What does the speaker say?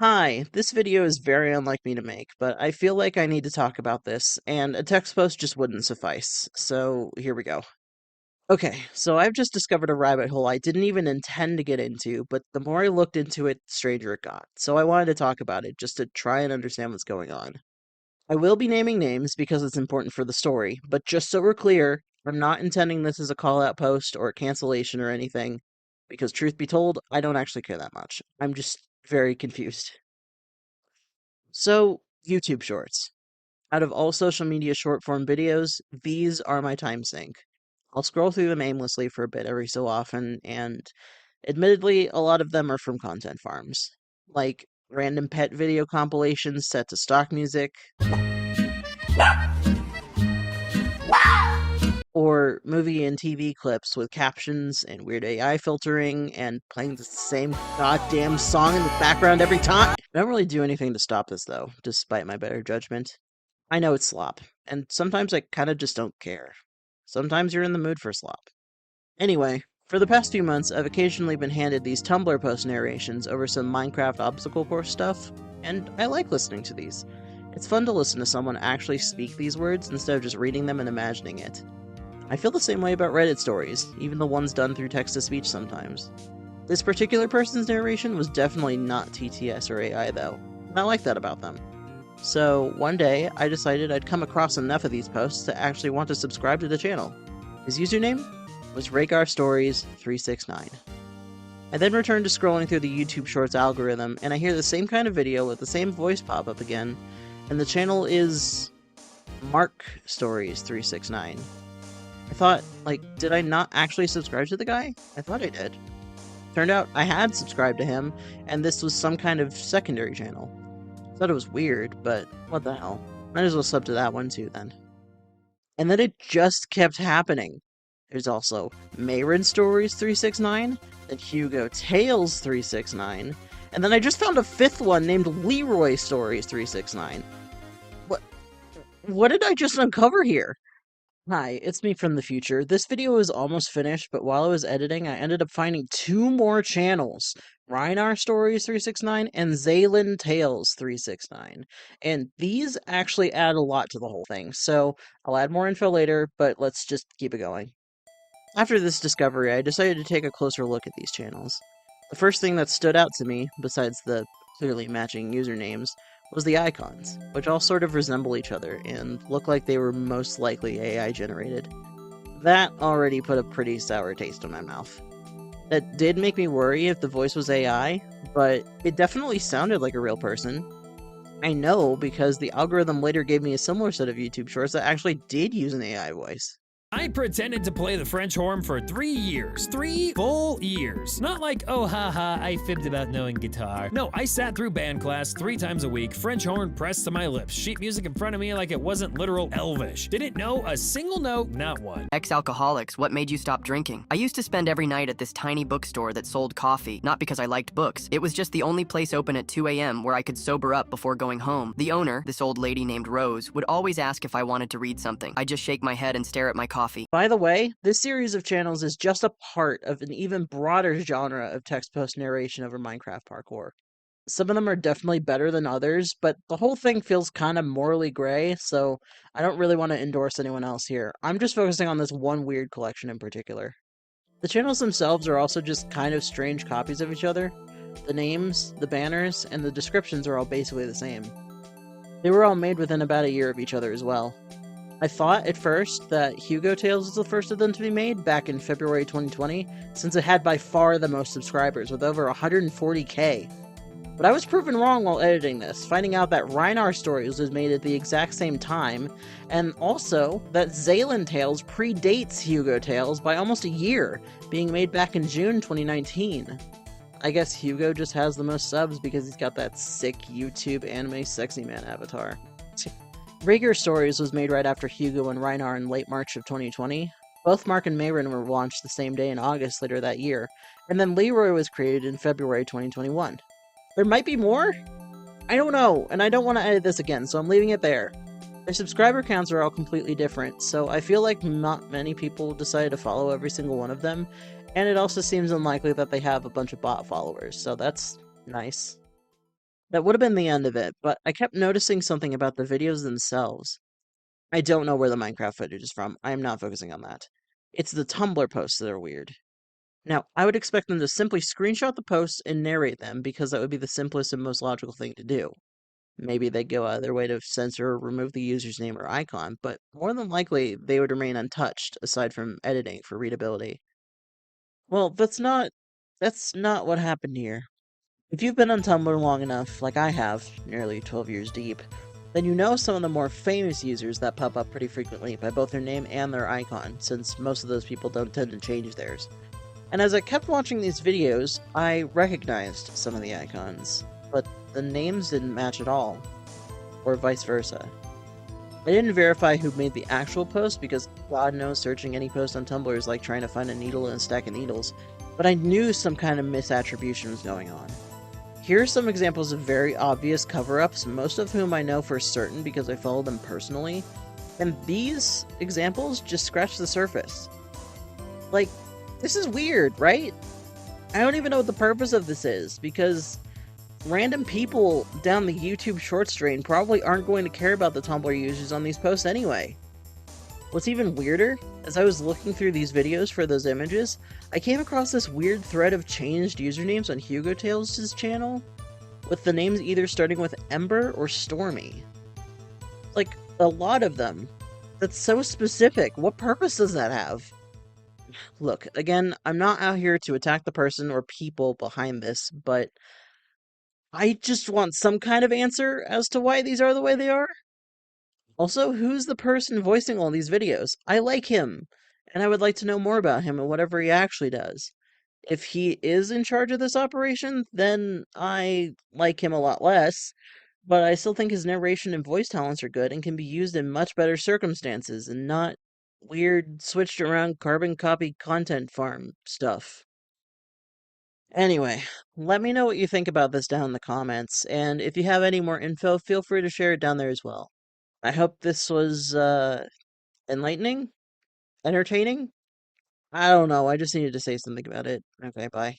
Hi, this video is very unlike me to make, but I feel like I need to talk about this, and a text post just wouldn't suffice. So here we go. Okay, so I've just discovered a rabbit hole I didn't even intend to get into, but the more I looked into it, the stranger it got. So I wanted to talk about it just to try and understand what's going on. I will be naming names because it's important for the story, but just so we're clear, I'm not intending this as a call out post or a cancellation or anything, because truth be told, I don't actually care that much. I'm just very confused. So, YouTube Shorts. Out of all social media short form videos, these are my time sink. I'll scroll through them aimlessly for a bit every so often, and admittedly, a lot of them are from content farms. Like random pet video compilations set to stock music, or movie and TV clips with captions and weird AI filtering and playing the same goddamn song in the background every time. I don't really do anything to stop this, though, despite my better judgment. I know it's slop, and sometimes I kind of just don't care. Sometimes you're in the mood for slop. Anyway, for the past few months, I've occasionally been handed these Tumblr post narrations over some Minecraft obstacle course stuff, and I like listening to these. It's fun to listen to someone actually speak these words instead of just reading them and imagining it. I feel the same way about Reddit stories, even the ones done through text-to-speech sometimes. This particular person's narration was definitely not TTS or AI though, and I like that about them. So, one day, I decided I'd come across enough of these posts to actually want to subscribe to the channel. His username was NotReighar Stories369. I then returned to scrolling through the YouTube Shorts algorithm, and I hear the same kind of video with the same voice pop up again, and the channel is Mark Stories369. I thought, did I not actually subscribe to the guy? I thought I did. Turned out I had subscribed to him, and this was some kind of secondary channel. Thought it was weird, but what the hell. Might as well sub to that one too, then. And then it just kept happening. There's also Mayrin Stories 369, then Hugo Tales 369, and then I just found a fifth one named Leroy Stories 369. What did I just uncover here? Hi, it's me from the future. This video is almost finished, but while I was editing, I ended up finding two more channels. Reinar Stories 369 and Zaylin Tales 369. And these actually add a lot to the whole thing, so I'll add more info later, but let's just keep it going. After this discovery, I decided to take a closer look at these channels. The first thing that stood out to me, besides the clearly matching usernames, was the icons, which all sort of resemble each other and look like they were most likely AI generated. That already put a pretty sour taste in my mouth. That did make me worry if the voice was AI, but it definitely sounded like a real person. I know because the algorithm later gave me a similar set of YouTube shorts that actually did use an AI voice. I pretended to play the French horn for 3 years. 3 full years. Not like, oh haha, I fibbed about knowing guitar. No, I sat through band class 3 times a week, French horn pressed to my lips, sheet music in front of me like it wasn't literal Elvish. Didn't know a single note, not one. Ex-alcoholics, what made you stop drinking? I used to spend every night at this tiny bookstore that sold coffee, not because I liked books. It was just the only place open at 2 a.m. where I could sober up before going home. The owner, this old lady named Rose, would always ask if I wanted to read something. I'd just shake my head and stare at my coffee. By the way, this series of channels is just a part of an even broader genre of text post narration over Minecraft parkour. Some of them are definitely better than others, but the whole thing feels kind of morally gray, so I don't really want to endorse anyone else here. I'm just focusing on this one weird collection in particular. The channels themselves are also just kind of strange copies of each other. The names, the banners, and the descriptions are all basically the same. They were all made within about a year of each other as well. I thought at first that Hugo Tales was the first of them to be made back in February 2020, since it had by far the most subscribers, with over 140k. But I was proven wrong while editing this, finding out that Reinar Stories was made at the exact same time, and also that Zaylin Tales predates Hugo Tales by almost a year, being made back in June 2019. I guess Hugo just has the most subs because he's got that sick YouTube anime sexy man avatar. NotReighar Stories was made right after Hugo and Reinar in late March of 2020. Both Mark and Mayrin were launched the same day in August later that year, and then Leroy was created in February 2021. There might be more? I don't know, and I don't want to edit this again, so I'm leaving it there. Their subscriber counts are all completely different, so I feel like not many people decided to follow every single one of them, and it also seems unlikely that they have a bunch of bot followers, so that's nice. That would have been the end of it, but I kept noticing something about the videos themselves. I don't know where the Minecraft footage is from. I am not focusing on that. It's the Tumblr posts that are weird. Now, I would expect them to simply screenshot the posts and narrate them because that would be the simplest and most logical thing to do. Maybe they'd go out of their way to censor or remove the user's name or icon, but more than likely they would remain untouched aside from editing for readability. Well, that's not what happened here. If you've been on Tumblr long enough, like I have, nearly 12 years deep, then you know some of the more famous users that pop up pretty frequently by both their name and their icon, since most of those people don't tend to change theirs. And as I kept watching these videos, I recognized some of the icons, but the names didn't match at all, or vice versa. I didn't verify who made the actual post because God knows searching any post on Tumblr is like trying to find a needle in a stack of needles, but I knew some kind of misattribution was going on. Here are some examples of very obvious cover-ups, most of whom I know for certain because I follow them personally, and these examples just scratch the surface. Like, this is weird, right? I don't even know what the purpose of this is, because random people down the YouTube Shorts drain probably aren't going to care about the Tumblr users on these posts anyway. What's even weirder, as I was looking through these videos for those images, I came across this weird thread of changed usernames on Hugo Tales' channel, with the names either starting with Ember or Stormy. Like, a lot of them. That's so specific. What purpose does that have? Look, again, I'm not out here to attack the person or people behind this, but I just want some kind of answer as to why these are the way they are. Also, who's the person voicing all these videos? I like him, and I would like to know more about him and whatever he actually does. If he is in charge of this operation, then I like him a lot less, but I still think his narration and voice talents are good and can be used in much better circumstances and not weird, switched around carbon copy content farm stuff. Anyway, let me know what you think about this down in the comments, and if you have any more info, feel free to share it down there as well. I hope this was, enlightening? Entertaining? I don't know, I just needed to say something about it. Okay, bye.